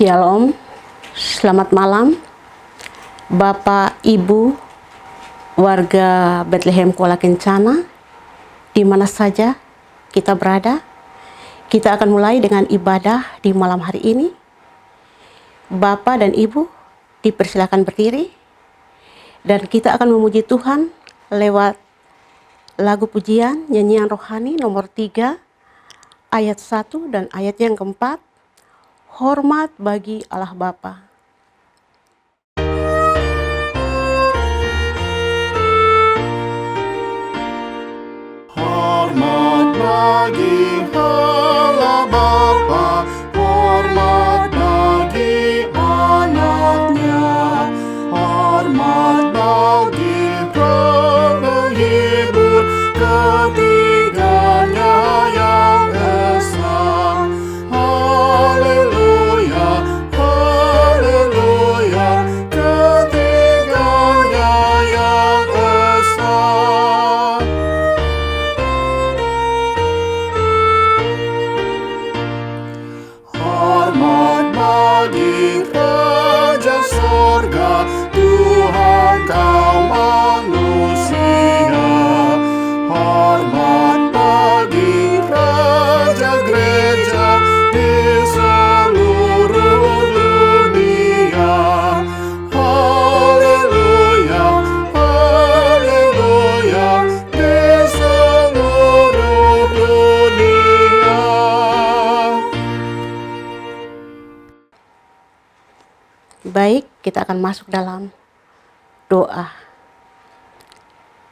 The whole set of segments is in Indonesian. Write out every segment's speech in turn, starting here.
Shalom, selamat malam Bapak, Ibu, warga Bethlehem Kuala Kencana, di mana saja kita berada. Kita akan mulai dengan ibadah di malam hari ini. Bapak dan Ibu dipersilakan berdiri, dan kita akan memuji Tuhan lewat lagu pujian nyanyian rohani nomor 3, ayat 1 dan ayat yang keempat. Hormat bagi Allah Bapa. Hormat bagi Allah Bapa, hormat bagi anaknya, hormat bagi penghibur ketiganya yang esa. Haleluya, haleluya, ketiganya yang esa. Hormat bagi Raja Sorga, Tuhan kaum manusia. Hormat bagi Raja Gereja di seluruh dunia. Haleluya, haleluya, di seluruh dunia. Baik, kita akan masuk dalam doa.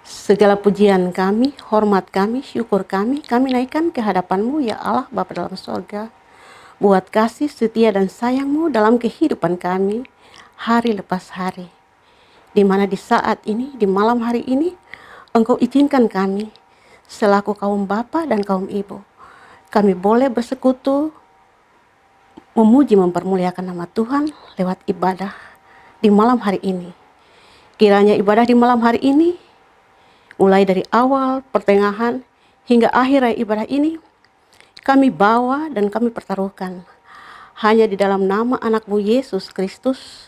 Segala pujian kami, hormat kami, syukur kami naikkan ke hadapan-Mu ya Allah Bapa dalam sorga. Buat kasih, setia dan sayang-Mu dalam kehidupan kami hari lepas hari. Di mana di saat ini, di malam hari ini, Engkau izinkan kami selaku kaum Bapa dan kaum Ibu, kami boleh bersekutu, memuji mempermuliakan nama Tuhan lewat ibadah di malam hari ini. Kiranya ibadah di malam hari ini, mulai dari awal, pertengahan, hingga akhir ibadah ini, kami bawa dan kami pertaruhkan hanya di dalam nama anak-Mu Yesus Kristus,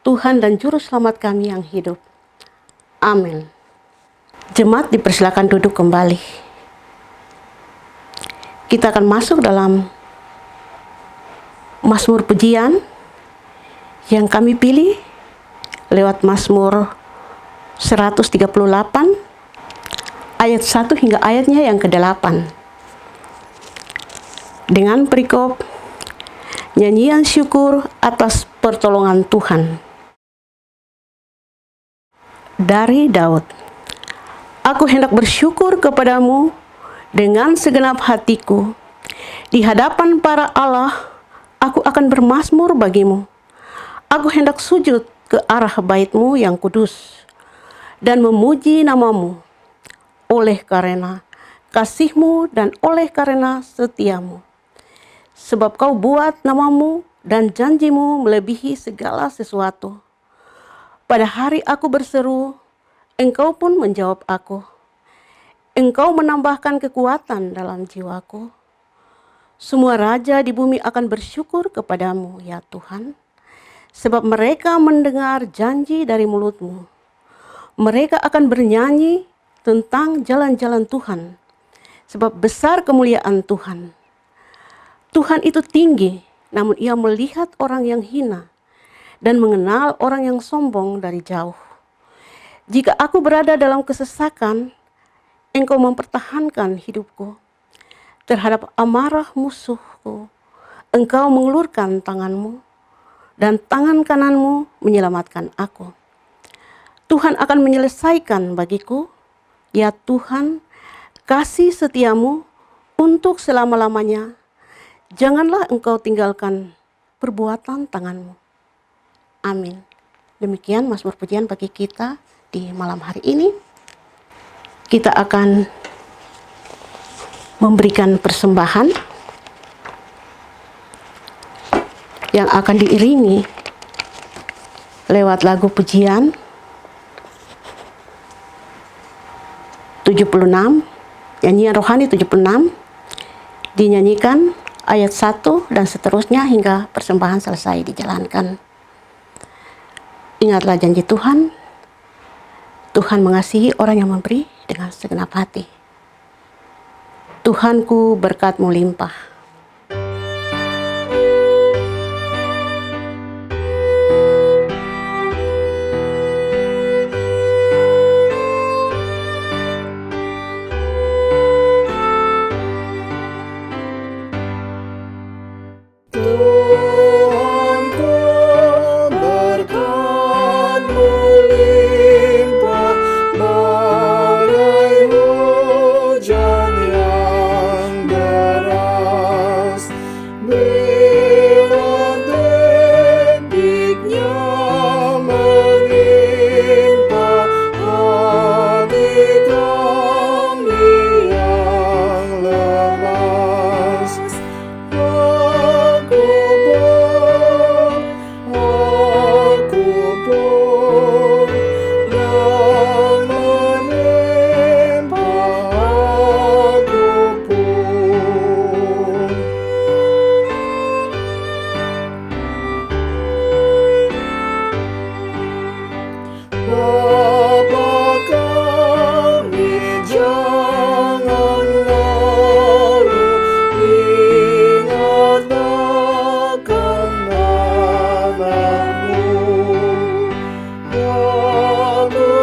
Tuhan dan Juru Selamat kami yang hidup. Amin. Jemaat dipersilakan duduk kembali. Kita akan masuk dalam Mazmur pujian yang kami pilih lewat Mazmur 138 ayat 1 hingga ayatnya yang ke-8 dengan perikop nyanyian syukur atas pertolongan Tuhan. Dari Daud. Aku hendak bersyukur kepadamu dengan segenap hatiku. Di hadapan para Allah aku akan bermazmur bagimu. Aku hendak sujud ke arah bait-Mu yang kudus dan memuji nama-Mu oleh karena kasih-Mu dan oleh karena setia-Mu. Sebab Kau buat nama-Mu dan janji-Mu melebihi segala sesuatu. Pada hari aku berseru, Engkau pun menjawab aku. Engkau menambahkan kekuatan dalam jiwaku. Semua raja di bumi akan bersyukur kepadamu, ya Tuhan, sebab mereka mendengar janji dari mulut-Mu. Mereka akan bernyanyi tentang jalan-jalan Tuhan, sebab besar kemuliaan Tuhan. Tuhan itu tinggi, namun Ia melihat orang yang hina dan mengenal orang yang sombong dari jauh. Jika aku berada dalam kesesakan, Engkau mempertahankan hidupku. Terhadap amarah musuhku, Engkau mengulurkan tangan-Mu, dan tangan kanan-Mu menyelamatkan aku. Tuhan akan menyelesaikan bagiku, ya Tuhan, kasih setia-Mu untuk selama-lamanya. Janganlah Engkau tinggalkan perbuatan tangan-Mu. Amin. Demikian Mazmur pujian bagi kita di malam hari ini. Kita akan memberikan persembahan yang akan diiringi lewat lagu pujian 76, nyanyian rohani 76, dinyanyikan ayat 1 dan seterusnya hingga persembahan selesai dijalankan. Ingatlah janji Tuhan. Tuhan mengasihi orang yang memberi dengan segenap hati. Tuhanku, berkat-Mu limpah. Tuhanku, berkat-Mu limpah bagai hujan yang deras. Bila debitnya melimpah hati kami yang lemas. Aku pun dan melimpah aku pun. Bapa kami, jangan lalu ingat akan anakmu. Aku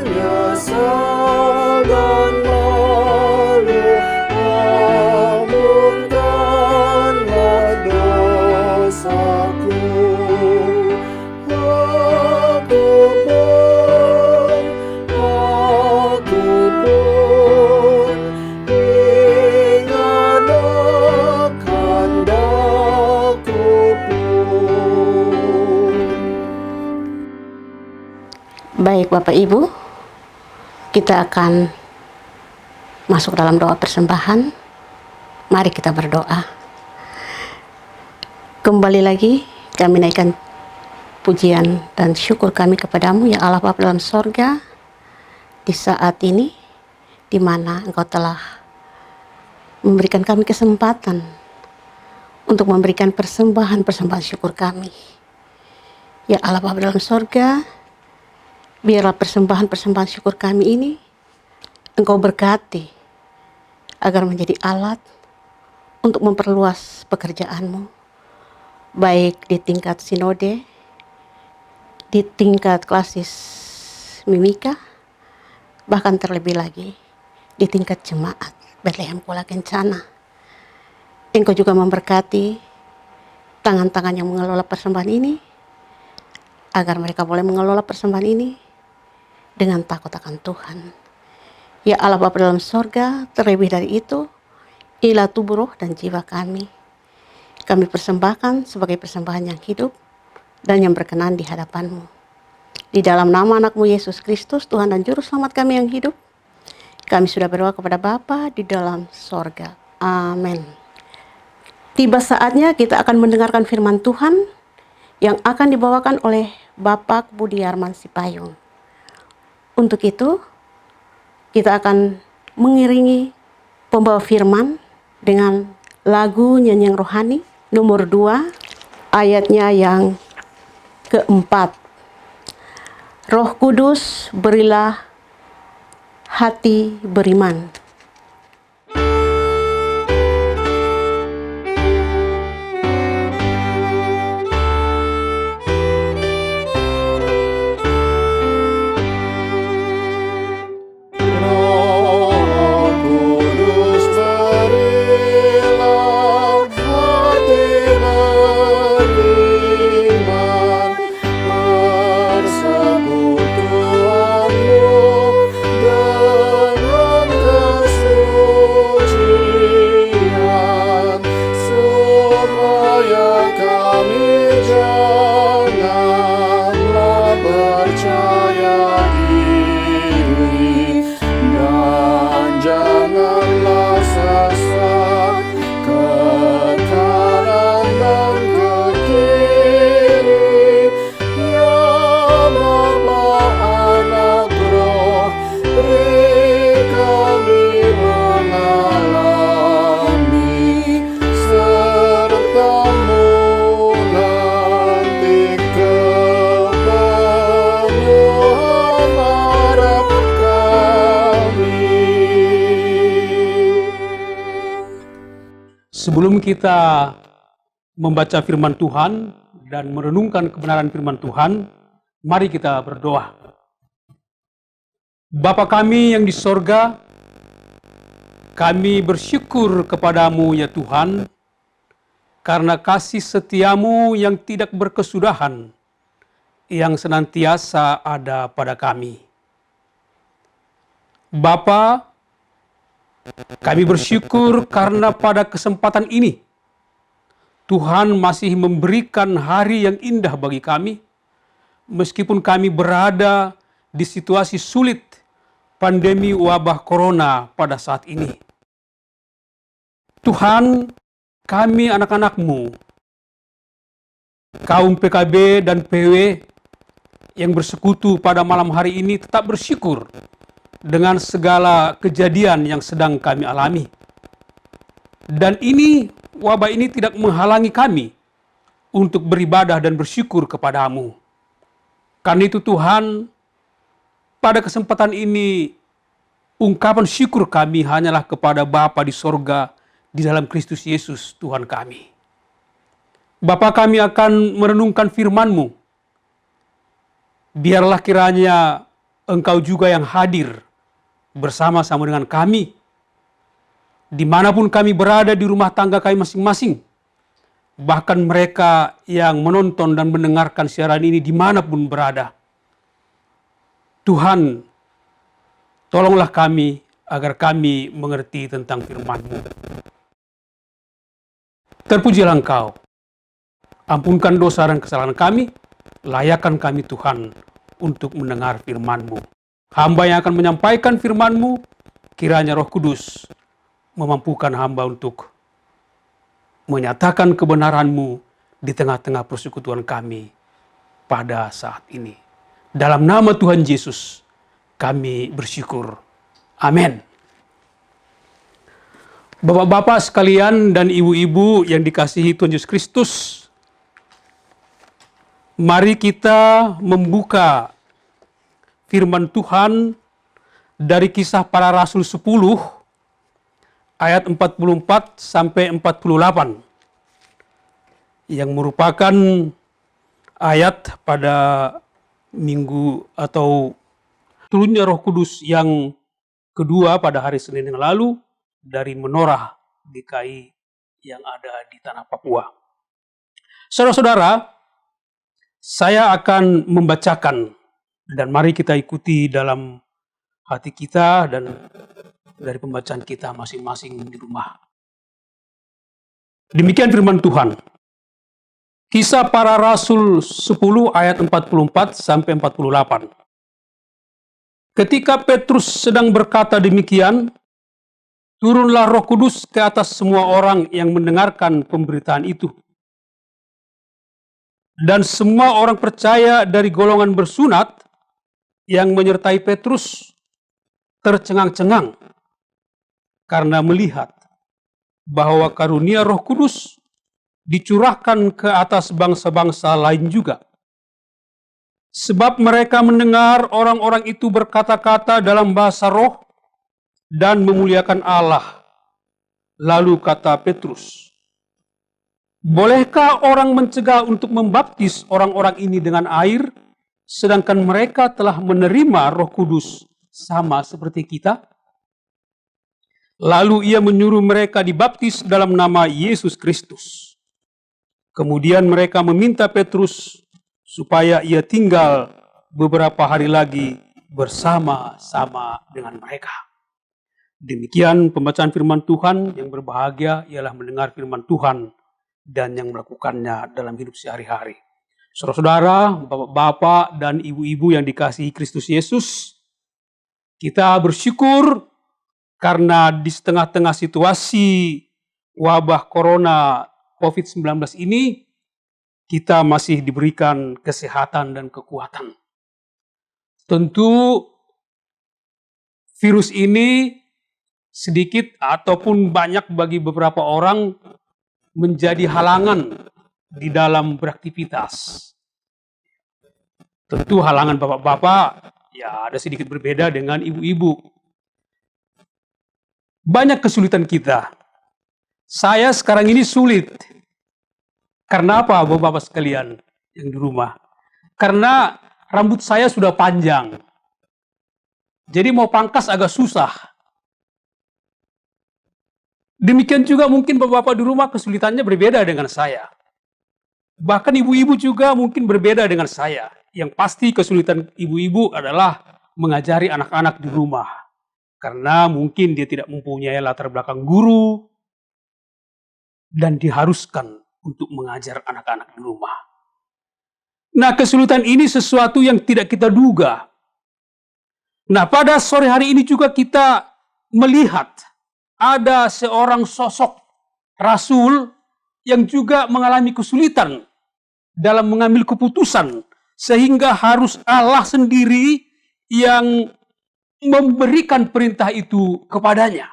menyesal dan malu, ampunkanlah dosaku. Aku pun ingat akan daku pun. Baik Bapak Ibu, kita akan masuk dalam doa persembahan. Mari kita berdoa. Kembali lagi kami naikkan pujian dan syukur kami kepadamu ya Allah Bapa dalam sorga, di saat ini di mana Engkau telah memberikan kami kesempatan untuk memberikan persembahan syukur kami. Ya Allah Bapa dalam sorga, biarlah persembahan syukur kami ini Engkau berkati agar menjadi alat untuk memperluas pekerjaan-Mu, baik di tingkat sinode, di tingkat klasis mimika, bahkan terlebih lagi di tingkat jemaat Bethlehem Kuala Kencana. Engkau juga memberkati tangan-tangan yang mengelola persembahan ini, agar mereka boleh mengelola persembahan ini dengan takut akan Tuhan. Ya Allah Bapa dalam sorga, terlebih dari itu, inilah tubuh, roh, dan jiwa kami persembahkan sebagai persembahan yang hidup dan yang berkenan di hadapan-Mu. Di dalam nama anak-Mu Yesus Kristus, Tuhan dan Juru Selamat kami yang hidup, kami sudah berdoa kepada Bapa di dalam sorga. Amin. Tiba saatnya kita akan mendengarkan firman Tuhan yang akan dibawakan oleh Bapak Budi Arman Sipayung. Untuk itu, kita akan mengiringi pembawa firman dengan lagu nyanyian rohani nomor 2, ayatnya yang keempat. Roh Kudus, berilah hati beriman. Roh Kudus, berilah hati beriman, persekutuanmu dengan Sebelum kita membaca firman Tuhan dan merenungkan kebenaran firman Tuhan, mari kita berdoa. Bapa kami yang di sorga, kami bersyukur kepadamu ya Tuhan, karena kasih setiamu yang tidak berkesudahan, yang senantiasa ada pada kami. Bapa, kami bersyukur karena pada kesempatan ini, Tuhan masih memberikan hari yang indah bagi kami, meskipun kami berada di situasi sulit pandemi wabah corona pada saat ini. Tuhan, kami anak-anak-Mu, kaum PKB dan PW yang bersekutu pada malam hari ini tetap bersyukur dengan segala kejadian yang sedang kami alami. Dan wabah ini tidak menghalangi kami untuk beribadah dan bersyukur kepadamu. Karena itu Tuhan, pada kesempatan ini, ungkapan syukur kami hanyalah kepada Bapa di sorga, di dalam Kristus Yesus Tuhan kami. Bapa, kami akan merenungkan firman-Mu. Biarlah kiranya Engkau juga yang hadir bersama-sama dengan kami, dimanapun kami berada di rumah tangga kami masing-masing, bahkan mereka yang menonton dan mendengarkan siaran ini dimanapun berada. Tuhan, tolonglah kami agar kami mengerti tentang firman-Mu. Terpujilah Engkau, ampunkan dosa dan kesalahan kami, layakkan kami Tuhan untuk mendengar firman-Mu. Hamba yang akan menyampaikan firman-Mu, kiranya Roh Kudus memampukan hamba untuk menyatakan kebenaran-Mu di tengah-tengah persekutuan kami pada saat ini. Dalam nama Tuhan Yesus, kami bersyukur. Amin. Bapak-bapak sekalian dan ibu-ibu yang dikasihi Tuhan Yesus Kristus, mari kita membuka firman Tuhan dari Kisah Para Rasul 10 ayat 44 sampai 48 yang merupakan ayat pada minggu atau turunnya Roh Kudus yang kedua pada hari Senin yang lalu dari menorah GKI yang ada di tanah Papua. Saudara-saudara, saya akan membacakan dan mari kita ikuti dalam hati kita dan dari pembacaan kita masing-masing di rumah. Demikian firman Tuhan. Kisah Para Rasul 10 ayat 44 sampai 48. Ketika Petrus sedang berkata demikian, turunlah Roh Kudus ke atas semua orang yang mendengarkan pemberitaan itu. Dan semua orang percaya dari golongan bersunat yang menyertai Petrus tercengang-cengang karena melihat bahwa karunia Roh Kudus dicurahkan ke atas bangsa-bangsa lain juga. Sebab mereka mendengar orang-orang itu berkata-kata dalam bahasa roh dan memuliakan Allah. Lalu kata Petrus, bolehkah orang mencegah untuk membaptis orang-orang ini dengan air, sedangkan mereka telah menerima Roh Kudus sama seperti kita? Lalu ia menyuruh mereka dibaptis dalam nama Yesus Kristus. Kemudian mereka meminta Petrus supaya ia tinggal beberapa hari lagi bersama-sama dengan mereka. Demikian pembacaan firman Tuhan. Yang berbahagia ialah mendengar firman Tuhan dan yang melakukannya dalam hidup sehari-hari. Saudara-saudara, bapak-bapak dan ibu-ibu yang dikasihi Kristus Yesus, kita bersyukur karena di tengah-tengah situasi wabah corona COVID-19 ini, kita masih diberikan kesehatan dan kekuatan. Tentu virus ini sedikit ataupun banyak bagi beberapa orang menjadi halangan di dalam beraktivitas. Tentu halangan bapak-bapak ya ada sedikit berbeda dengan ibu-ibu. Banyak kesulitan kita Saya sekarang ini sulit. Karena apa, Bapak-Bapak sekalian yang di rumah? Karena rambut saya sudah panjang. Jadi mau pangkas agak susah. Demikian juga mungkin Bapak-Bapak di rumah kesulitannya berbeda dengan saya. Bahkan ibu-ibu juga mungkin berbeda dengan saya. Yang pasti kesulitan ibu-ibu adalah mengajari anak-anak di rumah. Karena mungkin dia tidak mempunyai latar belakang guru dan diharuskan untuk mengajar anak-anak di rumah. Nah, kesulitan ini sesuatu yang tidak kita duga. Nah, pada sore hari ini juga kita melihat ada seorang sosok rasul yang juga mengalami kesulitan dalam mengambil keputusan, sehingga harus Allah sendiri yang memberikan perintah itu kepadanya.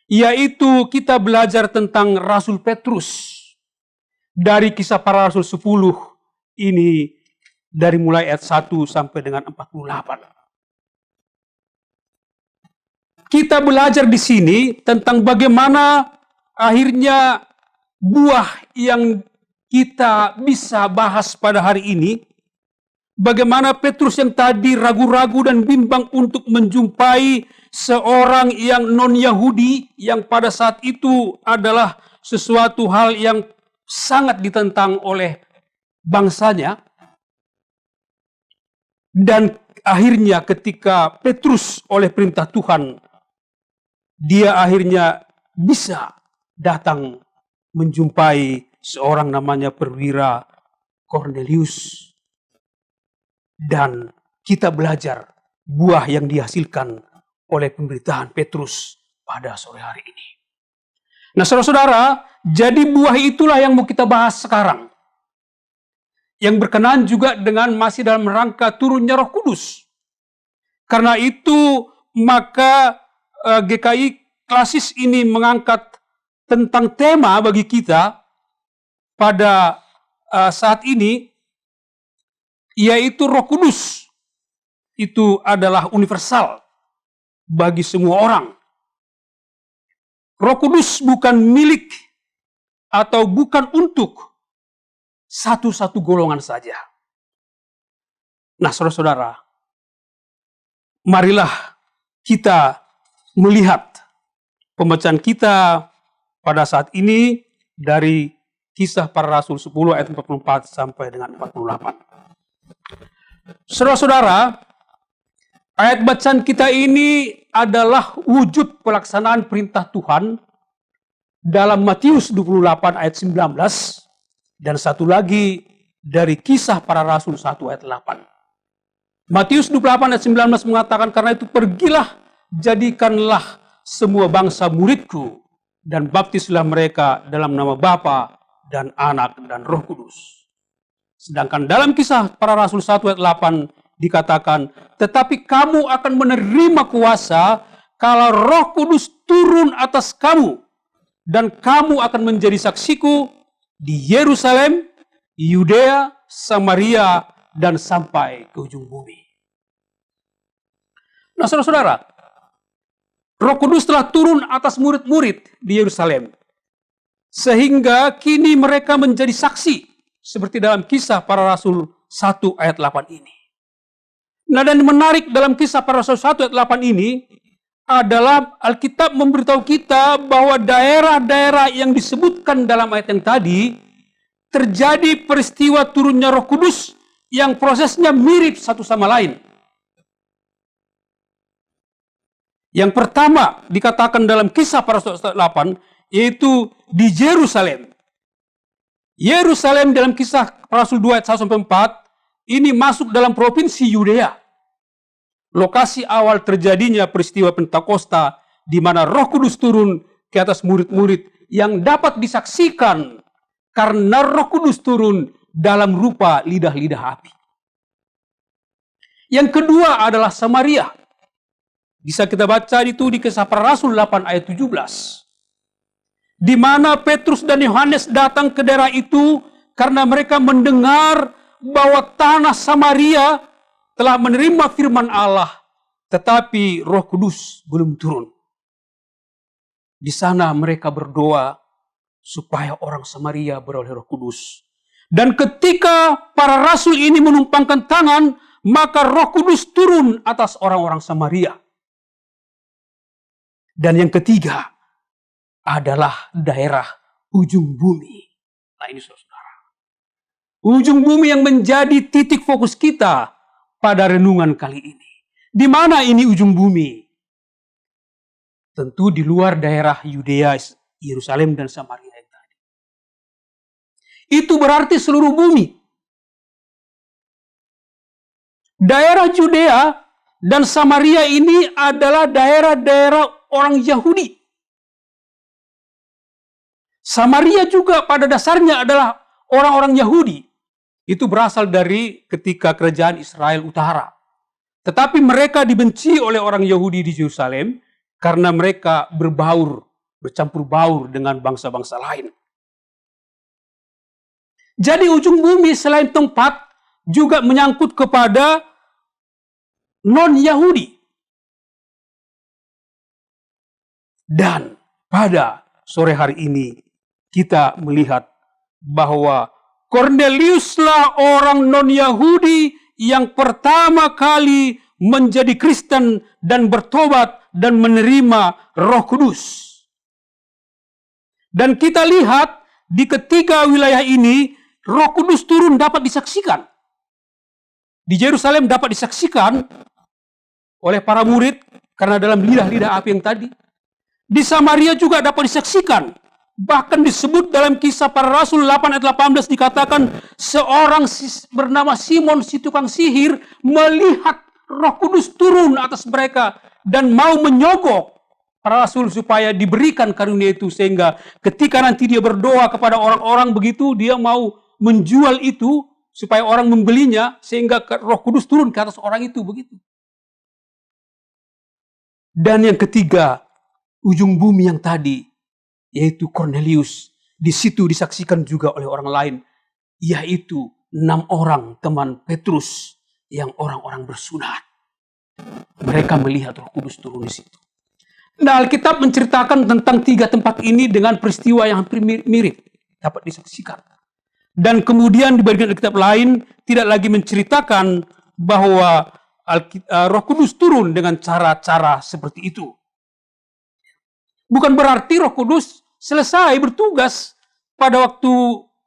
Yaitu kita belajar tentang Rasul Petrus dari Kisah Para Rasul 10 ini, dari mulai ayat 1 sampai dengan 48. Kita belajar di sini tentang bagaimana akhirnya buah yang kita bisa bahas pada hari ini. Bagaimana Petrus yang tadi ragu-ragu dan bimbang untuk menjumpai seorang yang non-Yahudi, yang pada saat itu adalah sesuatu hal yang sangat ditentang oleh bangsanya. Dan akhirnya ketika Petrus oleh perintah Tuhan, dia akhirnya bisa datang menjumpai seorang namanya perwira Cornelius. Dan kita belajar buah yang dihasilkan oleh pemberitaan Petrus pada sore hari ini. Nah, saudara-saudara, jadi buah itulah yang mau kita bahas sekarang. Yang berkenaan juga dengan masih dalam rangka turunnya Roh Kudus. Karena itu, maka GKI Klasis ini mengangkat tentang tema bagi kita pada saat ini, yaitu Roh Kudus. Itu adalah universal bagi semua orang. Roh Kudus bukan milik atau bukan untuk satu-satu golongan saja. Nah, saudara-saudara, marilah kita melihat pembacaan kita pada saat ini dari Kisah Para Rasul 10 ayat 44 sampai dengan 48. Saudara-saudara, ayat bacaan kita ini adalah wujud pelaksanaan perintah Tuhan dalam Matius 28 ayat 19 dan satu lagi dari Kisah Para Rasul 1 ayat 8. Matius 28 ayat 19 mengatakan, karena itu pergilah, jadikanlah semua bangsa muridku dan baptislah mereka dalam nama Bapa dan Anak dan Roh Kudus. Sedangkan dalam Kisah Para Rasul 1 ayat 8 dikatakan, tetapi kamu akan menerima kuasa kalau Roh Kudus turun atas kamu, dan kamu akan menjadi saksiku di Yerusalem, Yudea, Samaria, dan sampai ke ujung bumi. Nah, saudara-saudara, Roh Kudus telah turun atas murid-murid di Yerusalem, sehingga kini mereka menjadi saksi, seperti dalam Kisah Para Rasul 1 ayat 8 ini. Nah, dan menarik dalam Kisah Para Rasul 1 ayat 8 ini adalah Alkitab memberitahu kita bahwa daerah-daerah yang disebutkan dalam ayat yang tadi terjadi peristiwa turunnya Roh Kudus yang prosesnya mirip satu sama lain. Yang pertama dikatakan dalam Kisah Para Rasul 8 yaitu di Yerusalem. Yerusalem dalam Kisah Rasul 2 ayat 1-4 ini masuk dalam provinsi Yudea. Lokasi awal terjadinya peristiwa Pentakosta di mana Roh Kudus turun ke atas murid-murid yang dapat disaksikan karena Roh Kudus turun dalam rupa lidah-lidah api. Yang kedua adalah Samaria. Bisa kita baca itu di Kisah Para Rasul 8 ayat 17. Di mana Petrus dan Yohanes datang ke daerah itu karena mereka mendengar bahwa tanah Samaria telah menerima firman Allah, tetapi Roh Kudus belum turun. Di sana mereka berdoa supaya orang Samaria beroleh Roh Kudus. Dan ketika para rasul ini menumpangkan tangan, maka Roh Kudus turun atas orang-orang Samaria. Dan yang ketiga adalah daerah ujung bumi. Nah ini saudara-saudara. Ujung bumi yang menjadi titik fokus kita pada renungan kali ini. Di mana ini ujung bumi? Tentu di luar daerah Yudea, Yerusalem dan Samaria yang tadi. Itu berarti seluruh bumi. Daerah Yudea dan Samaria ini adalah daerah-daerah orang Yahudi. Samaria juga pada dasarnya adalah orang-orang Yahudi. Itu berasal dari ketika kerajaan Israel Utara. Tetapi mereka dibenci oleh orang Yahudi di Yerusalem karena mereka bercampur baur dengan bangsa-bangsa lain. Jadi ujung bumi selain tempat juga menyangkut kepada non-Yahudi. Dan pada sore hari ini kita melihat bahwa Korneliuslah orang non-Yahudi yang pertama kali menjadi Kristen dan bertobat dan menerima Roh Kudus. Dan kita lihat di ketiga wilayah ini, Roh Kudus turun dapat disaksikan. Di Yerusalem dapat disaksikan oleh para murid karena dalam lidah-lidah api yang tadi. Di Samaria juga dapat disaksikan. Bahkan disebut dalam Kisah Para Rasul 8 ayat 18 dikatakan seorang bernama Simon si tukang sihir melihat Roh Kudus turun atas mereka dan mau menyogok para rasul supaya diberikan karunia itu, sehingga ketika nanti dia berdoa kepada orang-orang begitu, dia mau menjual itu supaya orang membelinya sehingga Roh Kudus turun ke atas orang itu begitu. Dan yang ketiga, ujung bumi yang tadi, yaitu Kornelius. Di situ disaksikan juga oleh orang lain, yaitu 6 orang teman Petrus yang orang-orang bersunat. Mereka melihat Roh Kudus turun di situ. Nah, Alkitab menceritakan tentang 3 tempat ini dengan peristiwa yang hampir mirip, dapat disaksikan. Dan kemudian di bagian Alkitab lain tidak lagi menceritakan bahwa Roh Kudus turun dengan cara-cara seperti itu. Bukan berarti Roh Kudus selesai bertugas pada waktu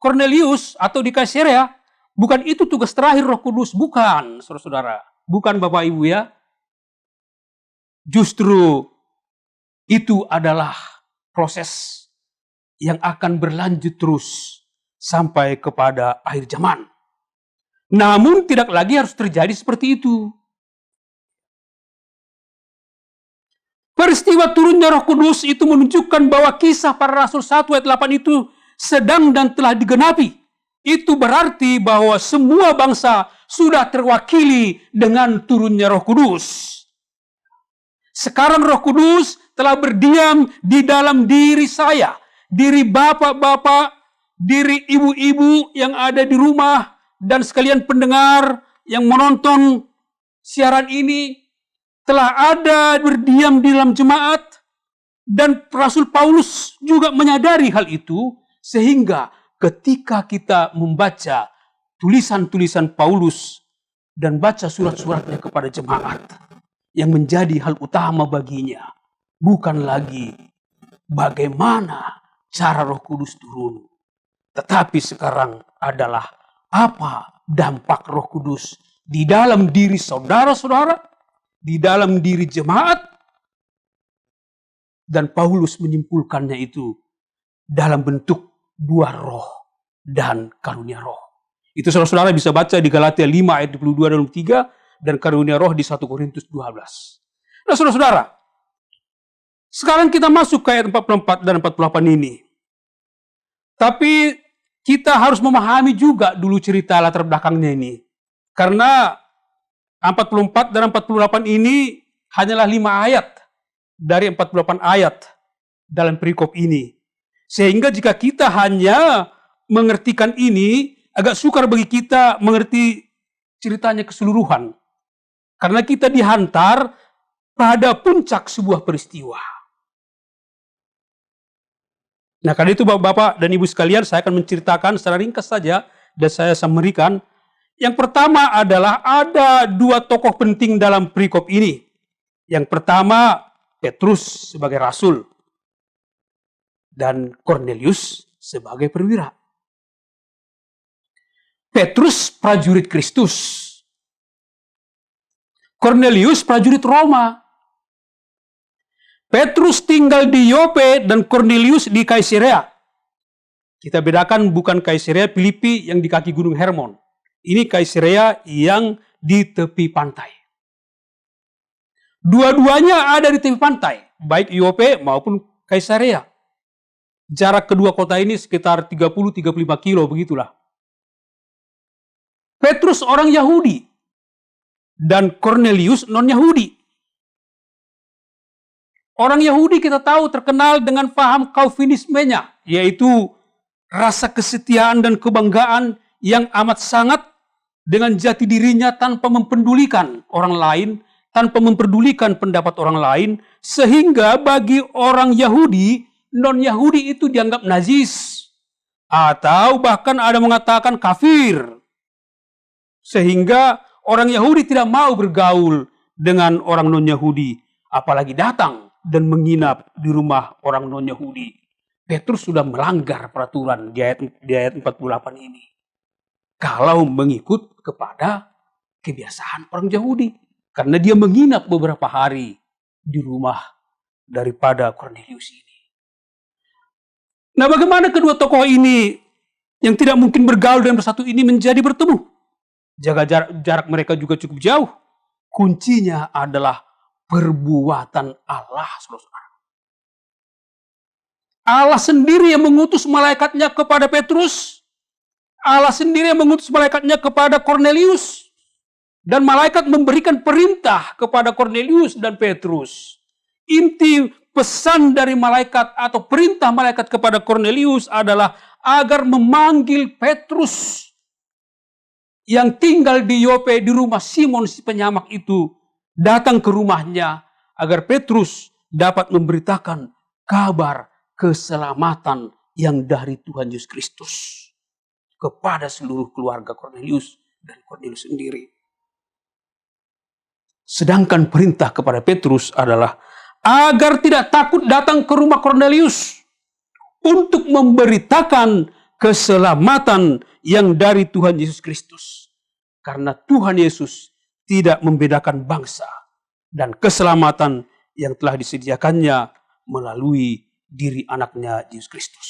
Kornelius atau di Kaisarea. Bukan itu tugas terakhir Roh Kudus. Bukan, saudara-saudara. Bukan Bapak Ibu ya. Justru itu adalah proses yang akan berlanjut terus sampai kepada akhir zaman. Namun tidak lagi harus terjadi seperti itu. Peristiwa turunnya Roh Kudus itu menunjukkan bahwa Kisah Para Rasul 1 ayat 8 itu sedang dan telah digenapi. Itu berarti bahwa semua bangsa sudah terwakili dengan turunnya Roh Kudus. Sekarang Roh Kudus telah berdiam di dalam diri saya, diri bapak-bapak, diri ibu-ibu yang ada di rumah, dan sekalian pendengar yang menonton siaran ini. Telah ada berdiam di dalam jemaat, dan Rasul Paulus juga menyadari hal itu, sehingga ketika kita membaca tulisan-tulisan Paulus dan baca surat-suratnya kepada jemaat, yang menjadi hal utama baginya bukan lagi bagaimana cara Roh Kudus turun, tetapi sekarang adalah apa dampak Roh Kudus di dalam diri saudara-saudara, di dalam diri jemaat. Dan Paulus menyimpulkannya itu dalam bentuk 2 roh dan karunia roh. Itu saudara-saudara bisa baca di Galatia 5 ayat 22 dan 3, dan karunia roh di 1 Korintus 12. Nah saudara-saudara, sekarang kita masuk ke ayat 44 dan 48 ini. Tapi kita harus memahami juga dulu cerita latar belakangnya ini. Karena 44 dan 48 ini hanyalah 5 ayat dari 48 ayat dalam perikop ini. Sehingga jika kita hanya mengertikan ini, agak sukar bagi kita mengerti ceritanya keseluruhan. Karena kita dihantar pada puncak sebuah peristiwa. Nah, karena itu Bapak dan Ibu sekalian, saya akan menceritakan secara ringkas saja dan saya summary-kan. Yang pertama adalah ada dua tokoh penting dalam perikop ini. Yang pertama Petrus sebagai rasul dan Cornelius sebagai perwira. Petrus prajurit Kristus. Cornelius prajurit Roma. Petrus tinggal di Yope dan Cornelius di Kaisarea. Kita bedakan bukan Kaisarea Filipi yang di kaki Gunung Hermon. Ini Kaisarea yang di tepi pantai. Dua-duanya ada di tepi pantai, baik Yope maupun Kaisarea. Jarak kedua kota ini sekitar 30-35 kilo, begitulah. Petrus orang Yahudi dan Cornelius non-Yahudi. Orang Yahudi kita tahu terkenal dengan paham Calvinismenya, yaitu rasa kesetiaan dan kebanggaan yang amat sangat dengan jati dirinya tanpa mempedulikan orang lain, tanpa mempedulikan pendapat orang lain, sehingga bagi orang Yahudi, non-Yahudi itu dianggap najis, atau bahkan ada mengatakan kafir. Sehingga orang Yahudi tidak mau bergaul dengan orang non-Yahudi, apalagi datang dan menginap di rumah orang non-Yahudi. Petrus sudah melanggar peraturan di ayat 48 ini. Kalau mengikut kepada kebiasaan orang Yahudi. Karena dia menginap beberapa hari di rumah daripada Cornelius ini. Nah, bagaimana kedua tokoh ini yang tidak mungkin bergaul dan bersatu ini menjadi bertemu? Jaga jarak mereka juga cukup jauh. Kuncinya adalah perbuatan Allah, saudara-saudara. Allah sendiri yang mengutus malaikatnya kepada Petrus. Allah sendiri yang mengutus malaikatnya kepada Cornelius. Dan malaikat memberikan perintah kepada Cornelius dan Petrus. Inti pesan dari malaikat atau perintah malaikat kepada Cornelius adalah agar memanggil Petrus yang tinggal di Yope di rumah Simon si penyamak itu datang ke rumahnya agar Petrus dapat memberitakan kabar keselamatan yang dari Tuhan Yesus Kristus kepada seluruh keluarga Cornelius dan Cornelius sendiri. Sedangkan perintah kepada Petrus adalah agar tidak takut datang ke rumah Cornelius untuk memberitakan keselamatan yang dari Tuhan Yesus Kristus. Karena Tuhan Yesus tidak membedakan bangsa dan keselamatan yang telah disediakannya melalui diri anaknya Yesus Kristus.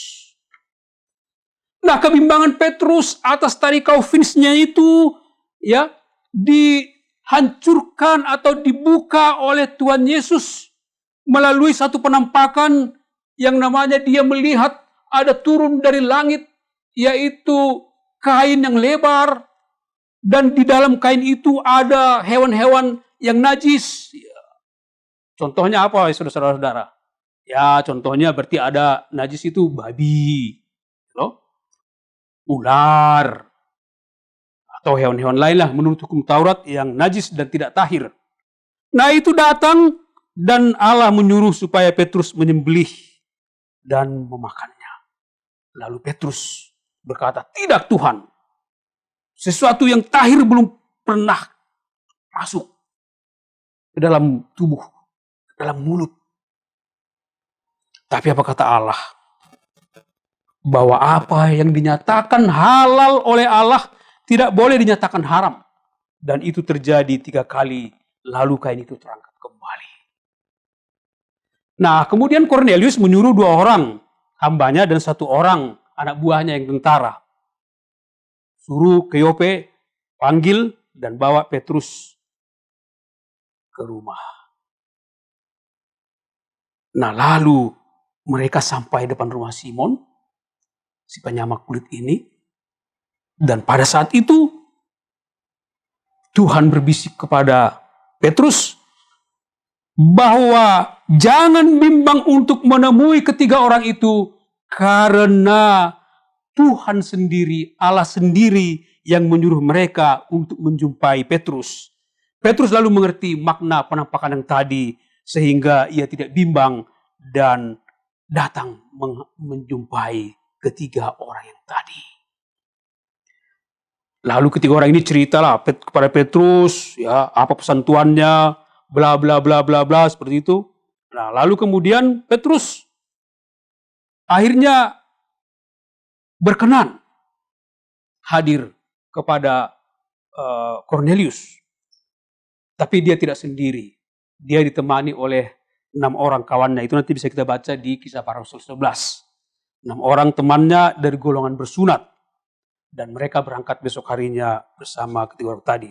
Nah, kebimbangan Petrus atas tari Calvinisnya itu ya dihancurkan atau dibuka oleh Tuhan Yesus melalui satu penampakan yang namanya dia melihat ada turun dari langit, yaitu kain yang lebar, dan di dalam kain itu ada hewan-hewan yang najis. Contohnya apa, saudara-saudara? Ya, contohnya berarti ada najis itu babi, ular, atau hewan-hewan lain lah menurut hukum Taurat yang najis dan tidak tahir. Nah, itu datang dan Allah menyuruh supaya Petrus menyembelih dan memakannya. Lalu Petrus berkata, "Tidak Tuhan, sesuatu yang tahir belum pernah masuk ke dalam tubuh, ke dalam mulut." Tapi apa kata Allah? Bahwa apa yang dinyatakan halal oleh Allah tidak boleh dinyatakan haram. Dan itu terjadi 3 kali, lalu kain itu terangkat kembali. Nah, kemudian Cornelius menyuruh 2 orang, hambanya dan 1 orang, anak buahnya yang tentara. Suruh ke Yope, panggil dan bawa Petrus ke rumah. Nah, lalu mereka sampai depan rumah Simon, si penyamak kulit ini. Dan pada saat itu, Tuhan berbisik kepada Petrus bahwa jangan bimbang untuk menemui ketiga orang itu, karena Tuhan sendiri, Allah sendiri yang menyuruh mereka untuk menjumpai Petrus. Petrus lalu mengerti makna penampakan yang tadi, sehingga ia tidak bimbang dan datang menjumpai ketiga orang yang tadi. Lalu ketiga orang ini ceritalah kepada Petrus, ya, apa pesan tuannya, bla bla bla bla bla, seperti itu. Nah, lalu kemudian Petrus akhirnya berkenan hadir kepada Cornelius. Tapi dia tidak sendiri. Dia ditemani oleh 6 orang kawannya. Itu nanti bisa kita baca di Kisah Para Rasul 11. 6 orang temannya dari golongan bersunat. Dan mereka berangkat besok harinya bersama ketiga orang tadi.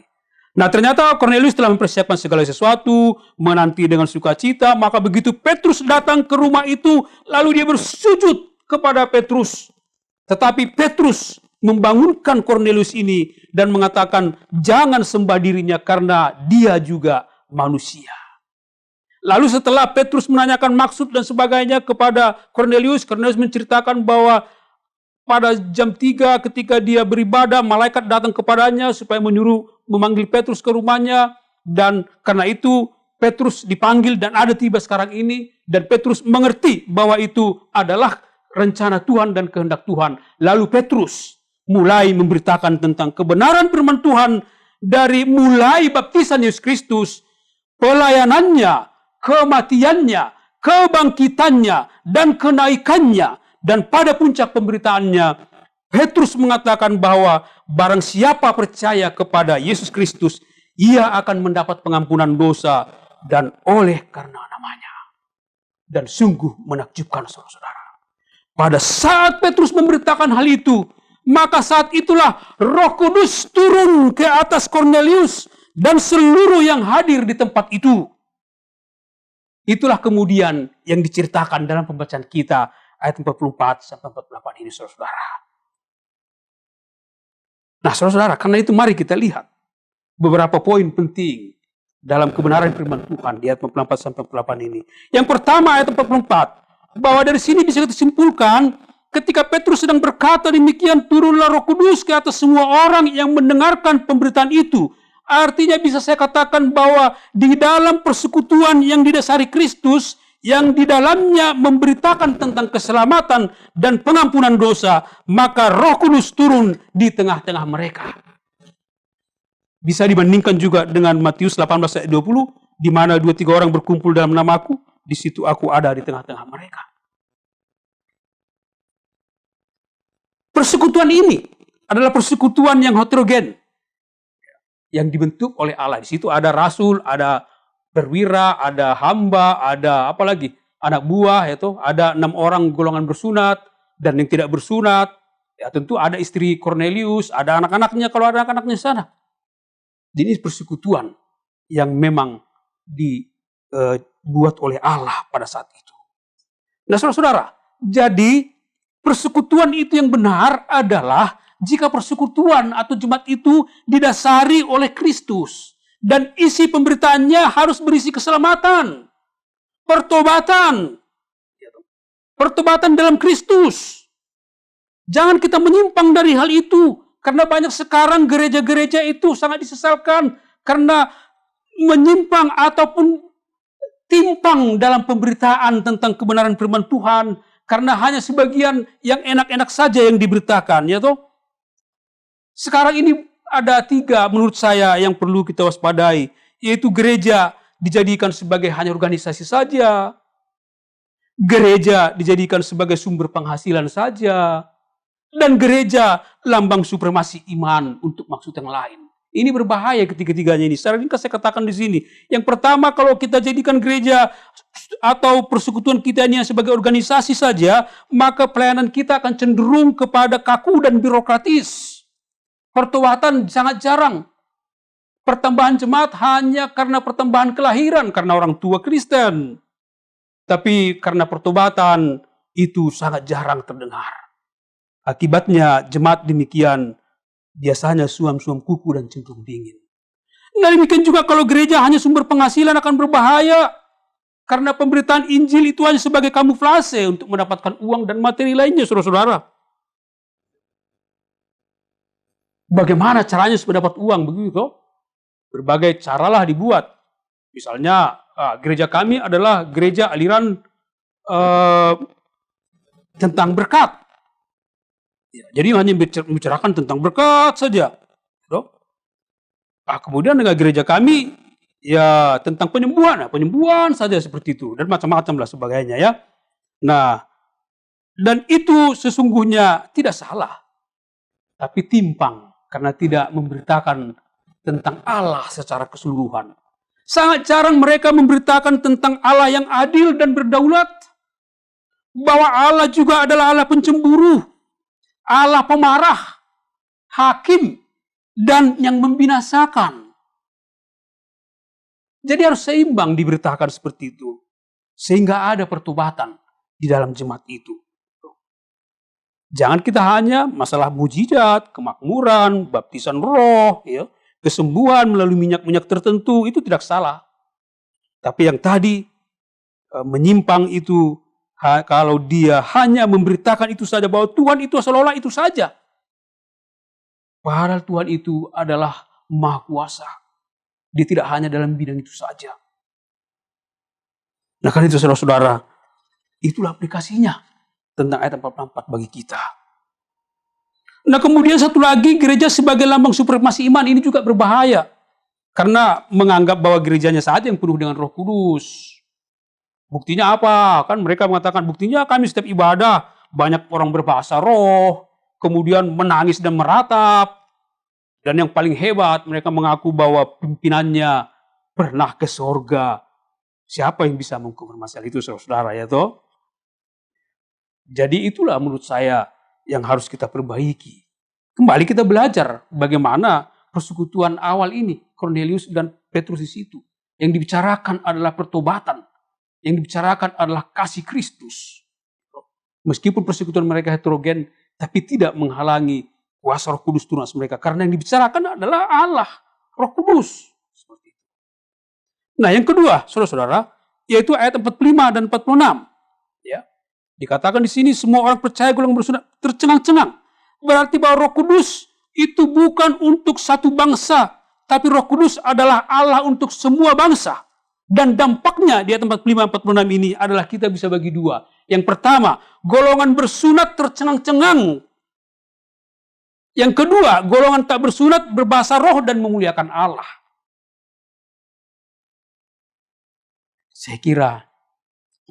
Nah, ternyata Cornelius telah mempersiapkan segala sesuatu, menanti dengan sukacita. Maka begitu Petrus datang ke rumah itu, lalu dia bersujud kepada Petrus. Tetapi Petrus membangunkan Cornelius ini dan mengatakan, jangan sembah dirinya karena dia juga manusia. Lalu setelah Petrus menanyakan maksud dan sebagainya kepada Cornelius, Cornelius menceritakan bahwa pada jam 3 ketika dia beribadah, malaikat datang kepadanya supaya memanggil Petrus ke rumahnya. Dan karena itu Petrus dipanggil dan ada tiba sekarang ini. Dan Petrus mengerti bahwa itu adalah rencana Tuhan dan kehendak Tuhan. Lalu Petrus mulai memberitakan tentang kebenaran firman Tuhan dari mulai baptisan Yesus Kristus, pelayanannya, kematiannya, kebangkitannya, dan kenaikannya. Dan pada puncak pemberitaannya, Petrus mengatakan bahwa barang siapa percaya kepada Yesus Kristus, ia akan mendapat pengampunan dosa dan oleh karena namanya. Dan sungguh menakjubkan saudara-saudara. Pada saat Petrus memberitakan hal itu, maka saat itulah Roh Kudus turun ke atas Cornelius dan seluruh yang hadir di tempat itu. Itulah kemudian yang diceritakan dalam pembacaan kita ayat 44 sampai 48 ini, saudara-saudara. Nah, saudara-saudara, karena itu mari kita lihat beberapa poin penting dalam kebenaran firman Tuhan di ayat 44 sampai 48 ini. Yang pertama ayat 44, bahwa dari sini bisa kita simpulkan ketika Petrus sedang berkata demikian, turunlah Roh Kudus ke atas semua orang yang mendengarkan pemberitaan itu. Artinya bisa saya katakan bahwa di dalam persekutuan yang didasari Kristus, yang di dalamnya memberitakan tentang keselamatan dan pengampunan dosa, maka Roh Kudus turun di tengah-tengah mereka. Bisa dibandingkan juga dengan Matius 18 ayat 20, di mana 2-3 orang berkumpul dalam namaku, di situ aku ada di tengah-tengah mereka. Persekutuan ini adalah persekutuan yang heterogen, yang dibentuk oleh Allah. Di situ ada rasul, ada perwira, ada hamba, ada apa lagi? Anak buah, itu ada 6 orang golongan bersunat dan yang tidak bersunat. Ya, tentu ada istri Cornelius, ada anak-anaknya kalau ada anak-anaknya di sana. Jadi persekutuan yang memang dibuat oleh Allah pada saat itu. Nah, saudara-saudara, jadi persekutuan itu yang benar adalah jika persekutuan atau jemaat itu didasari oleh Kristus. Dan isi pemberitaannya harus berisi keselamatan, pertobatan, pertobatan dalam Kristus. Jangan kita menyimpang dari hal itu, karena banyak sekarang gereja-gereja itu sangat disesalkan karena menyimpang ataupun timpang dalam pemberitaan tentang kebenaran firman Tuhan, karena hanya sebagian yang enak-enak saja yang diberitakan, ya toh. Sekarang ini ada 3 menurut saya yang perlu kita waspadai, yaitu gereja dijadikan sebagai hanya organisasi saja, gereja dijadikan sebagai sumber penghasilan saja, dan gereja lambang supremasi iman untuk maksud yang lain. Ini berbahaya ketiga-tiganya ini. Secara ringkas saya katakan di sini. Yang pertama, kalau kita jadikan gereja atau persekutuan kita ini sebagai organisasi saja, maka pelayanan kita akan cenderung kepada kaku dan birokratis. Pertobatan sangat jarang. Pertambahan jemaat hanya karena pertambahan kelahiran, karena orang tua Kristen. Tapi karena pertobatan itu sangat jarang terdengar. Akibatnya jemaat demikian biasanya suam-suam kuku dan cenderung dingin. Nah, demikian juga kalau gereja hanya sumber penghasilan akan berbahaya. Karena pemberitaan Injil itu hanya sebagai kamuflase untuk mendapatkan uang dan materi lainnya, saudara-saudara. Bagaimana caranya supaya dapat uang begitu? Berbagai caralah dibuat. Misalnya gereja kami adalah gereja aliran tentang berkat. Ya, jadi hanya membicarakan tentang berkat saja. Gitu. Kemudian dengan gereja kami, ya tentang penyembuhan saja seperti itu. Dan macam-macam lah sebagainya ya. Nah, dan itu sesungguhnya tidak salah. Tapi timpang karena tidak memberitakan tentang Allah secara keseluruhan. Sangat jarang mereka memberitakan tentang Allah yang adil dan berdaulat. Bahwa Allah juga adalah Allah pencemburu. Allah pemarah, hakim, dan yang membinasakan. Jadi harus seimbang diberitakan seperti itu. Sehingga ada pertobatan di dalam jemaat itu. Jangan kita hanya masalah mujizat, kemakmuran, baptisan roh, ya, kesembuhan melalui minyak-minyak tertentu, itu tidak salah. Tapi yang tadi menyimpang itu, kalau dia hanya memberitakan itu saja bahwa Tuhan itu seolah-olah itu saja. Padahal Tuhan itu adalah Maha Kuasa. Dia tidak hanya dalam bidang itu saja. Nah karena itu saudara-saudara, itulah aplikasinya tentang ayat 44 bagi kita. Nah kemudian satu lagi, gereja sebagai lambang supremasi iman ini juga berbahaya. Karena menganggap bahwa gerejanya saja yang penuh dengan Roh Kudus. Buktinya apa? Kan mereka mengatakan buktinya kami setiap ibadah banyak orang berbahasa roh, kemudian menangis dan meratap. Dan yang paling hebat, mereka mengaku bahwa pimpinannya pernah ke sorga. Siapa yang bisa mengkonfirmasi itu, saudara ya toh? Jadi itulah menurut saya yang harus kita perbaiki. Kembali kita belajar bagaimana persekutuan awal ini, Cornelius dan Petrus di situ. Yang dibicarakan adalah pertobatan. Yang dibicarakan adalah kasih Kristus. Meskipun persekutuan mereka heterogen, tapi tidak menghalangi kuasa Roh Kudus turun atas mereka. Karena yang dibicarakan adalah Allah, Roh Kudus. Seperti itu. Nah yang kedua, saudara-saudara, yaitu ayat 45 dan 46. Ya. Dikatakan di sini semua orang percaya golongan bersunat tercengang-cengang. Berarti bahwa Roh Kudus itu bukan untuk satu bangsa, tapi Roh Kudus adalah Allah untuk semua bangsa. Dan dampaknya di ayat 45-46 ini adalah kita bisa bagi dua. Yang pertama, golongan bersunat tercengang-cengang. Yang kedua, golongan tak bersunat berbahasa roh dan memuliakan Allah. Saya kira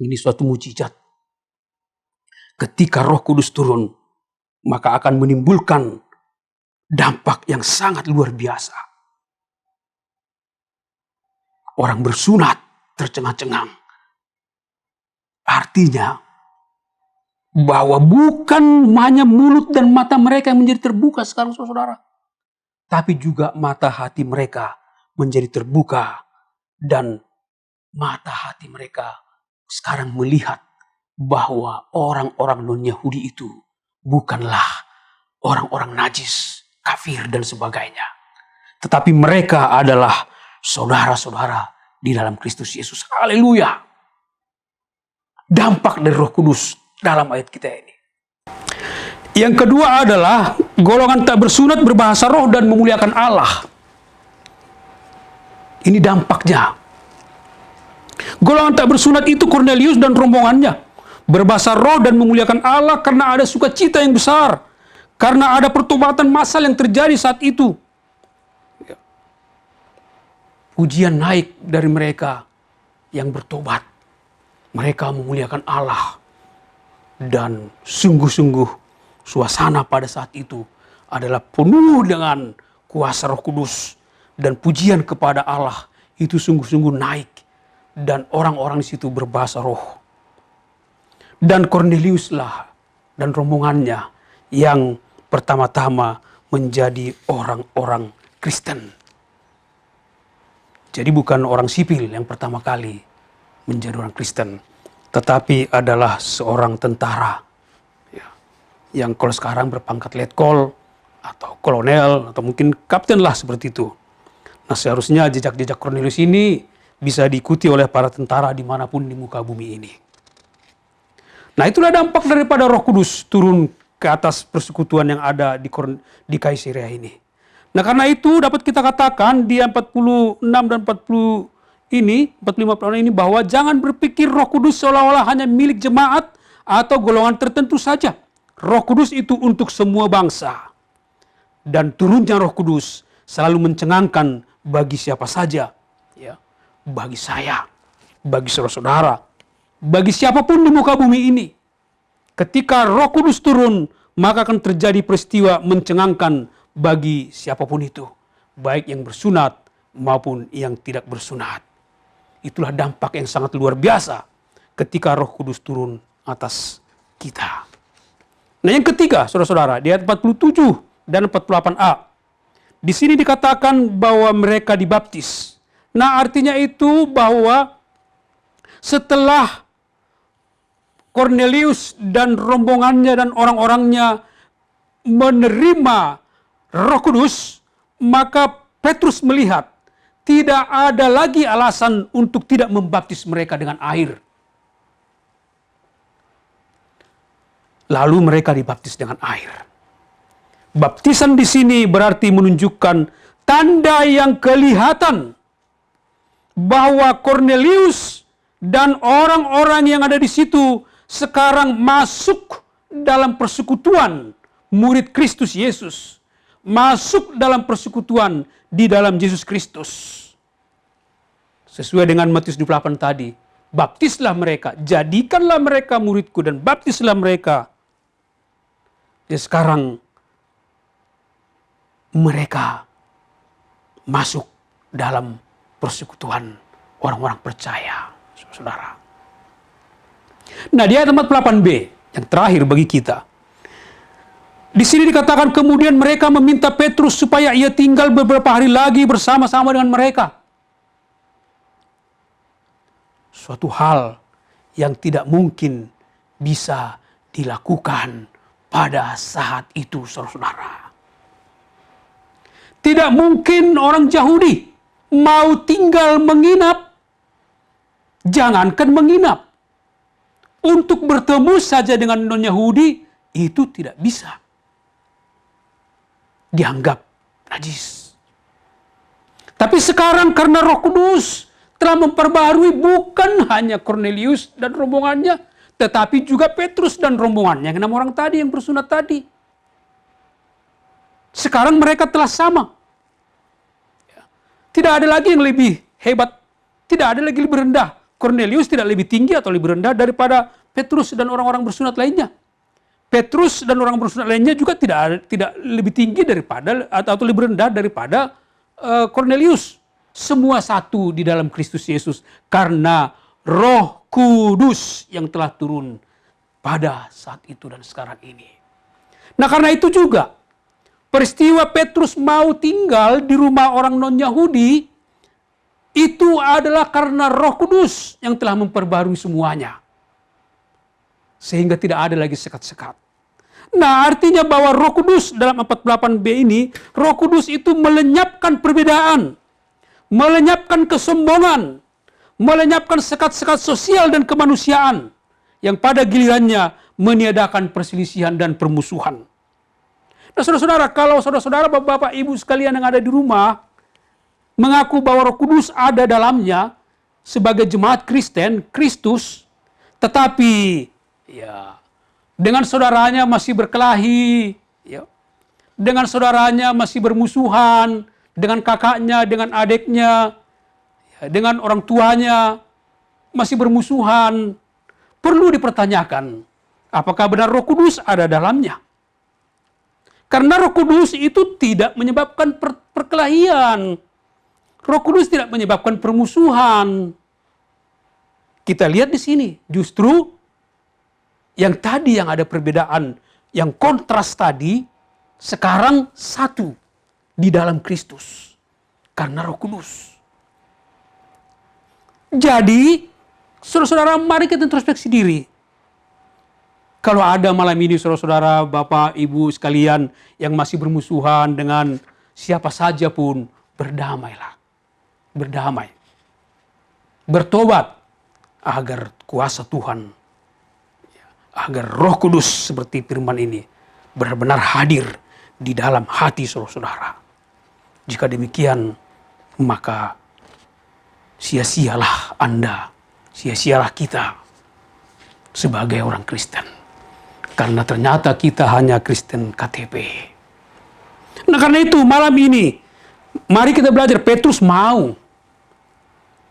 ini suatu mujizat. Ketika Roh Kudus turun, maka akan menimbulkan dampak yang sangat luar biasa. Orang bersunat tercengang-cengang. Artinya bahwa bukan hanya mulut dan mata mereka yang menjadi terbuka sekarang saudara. Tapi juga mata hati mereka menjadi terbuka. Dan mata hati mereka sekarang melihat bahwa orang-orang non-Yahudi itu bukanlah orang-orang najis, kafir dan sebagainya. Tetapi mereka adalah saudara-saudara di dalam Kristus Yesus. Haleluya. Dampak dari Roh Kudus dalam ayat kita ini. Yang kedua adalah golongan tak bersunat berbahasa roh dan memuliakan Allah. Ini dampaknya. Golongan tak bersunat itu Cornelius dan rombongannya. Berbahasa roh dan memuliakan Allah karena ada sukacita yang besar. Karena ada pertobatan massal yang terjadi saat itu. Pujian naik dari mereka yang bertobat. Mereka memuliakan Allah. Dan sungguh-sungguh suasana pada saat itu adalah penuh dengan kuasa Roh Kudus. Dan pujian kepada Allah itu sungguh-sungguh naik. Dan orang-orang di situ berbahasa roh. Dan Corneliuslah dan rombongannya yang pertama-tama menjadi orang-orang Kristen. Jadi bukan orang sipil yang pertama kali menjadi orang Kristen, tetapi adalah seorang tentara ya, yang kalau sekarang berpangkat letkol atau kolonel atau mungkin kapten lah seperti itu. Nah seharusnya jejak-jejak Cornelius ini bisa diikuti oleh para tentara dimanapun di muka bumi ini. Nah itulah dampak daripada Roh Kudus turun ke atas persekutuan yang ada di Kaisarea ini. Nah karena itu dapat kita katakan di 46 dan 45 ini bahwa jangan berpikir Roh Kudus seolah-olah hanya milik jemaat atau golongan tertentu saja. Roh Kudus itu untuk semua bangsa. Dan turunnya Roh Kudus selalu mencengangkan bagi siapa saja. Ya, bagi saya, bagi saudara-saudara, bagi siapapun di muka bumi ini. Ketika Roh Kudus turun, maka akan terjadi peristiwa mencengangkan bagi siapapun itu. Baik yang bersunat maupun yang tidak bersunat. Itulah dampak yang sangat luar biasa ketika Roh Kudus turun atas kita. Nah, yang ketiga, saudara-saudara, di ayat 47 dan 48a. Di sini dikatakan bahwa mereka dibaptis. Nah, artinya itu bahwa setelah Kornelius dan rombongannya dan orang-orangnya menerima Roh Kudus, maka Petrus melihat tidak ada lagi alasan untuk tidak membaptis mereka dengan air. Lalu mereka dibaptis dengan air. Baptisan di sini berarti menunjukkan tanda yang kelihatan bahwa Kornelius dan orang-orang yang ada di situ sekarang masuk dalam persekutuan murid Kristus Yesus. Masuk dalam persekutuan di dalam Yesus Kristus. Sesuai dengan Matius 28 tadi. Baptislah mereka, jadikanlah mereka muridku dan baptislah mereka. Dan sekarang mereka masuk dalam persekutuan orang-orang percaya, saudara. Nah, di ayat 48b yang terakhir bagi kita. Di sini dikatakan kemudian mereka meminta Petrus supaya ia tinggal beberapa hari lagi bersama-sama dengan mereka. Suatu hal yang tidak mungkin bisa dilakukan pada saat itu, saudara-saudara. Tidak mungkin orang Yahudi mau tinggal menginap, jangankan menginap, untuk bertemu saja dengan non-Yahudi, itu tidak bisa. Dianggap najis. Tapi sekarang karena Roh Kudus telah memperbaharui bukan hanya Kornelius dan rombongannya, tetapi juga Petrus dan rombongannya, yang 6 orang tadi yang bersunat tadi. Sekarang mereka telah sama. Tidak ada lagi yang lebih hebat, tidak ada lagi lebih rendah. Kornelius tidak lebih tinggi atau lebih rendah daripada Petrus dan orang-orang bersunat lainnya. Petrus dan orang bersunat lainnya juga tidak lebih tinggi daripada atau lebih rendah daripada Kornelius. Semua satu di dalam Kristus Yesus karena Roh Kudus yang telah turun pada saat itu dan sekarang ini. Nah, karena itu juga peristiwa Petrus mau tinggal di rumah orang non-Yahudi itu adalah karena Roh Kudus yang telah memperbarui semuanya. Sehingga tidak ada lagi sekat-sekat. Nah, artinya bahwa Roh Kudus dalam 48b ini, Roh Kudus itu melenyapkan perbedaan, melenyapkan kesombongan, melenyapkan sekat-sekat sosial dan kemanusiaan yang pada gilirannya meniadakan perselisihan dan permusuhan. Nah, saudara-saudara, kalau saudara-saudara, bapak-bapak, ibu sekalian yang ada di rumah mengaku bahwa Roh Kudus ada dalamnya sebagai jemaat Kristen, Kristus, tetapi ya dengan saudaranya masih berkelahi, ya, dengan saudaranya masih bermusuhan, dengan kakaknya, dengan adiknya, ya, dengan orang tuanya masih bermusuhan, perlu dipertanyakan apakah benar Roh Kudus ada dalamnya. Karena Roh Kudus itu tidak menyebabkan perkelahian. Roh Kudus tidak menyebabkan permusuhan. Kita lihat di sini, justru yang tadi yang ada perbedaan, yang kontras tadi, sekarang satu di dalam Kristus. Karena Roh Kudus. Jadi, saudara-saudara, mari kita introspeksi diri. Kalau ada malam ini saudara-saudara, bapak, ibu sekalian yang masih bermusuhan dengan siapa saja pun, berdamailah. Berdamai. Bertobat agar kuasa Tuhan, agar Roh Kudus seperti firman ini benar-benar hadir di dalam hati saudara-saudara. Jika demikian, maka sia-sialah Anda, sia-sialah kita sebagai orang Kristen. Karena ternyata kita hanya Kristen KTP. Nah karena itu malam ini, mari kita belajar. Petrus mau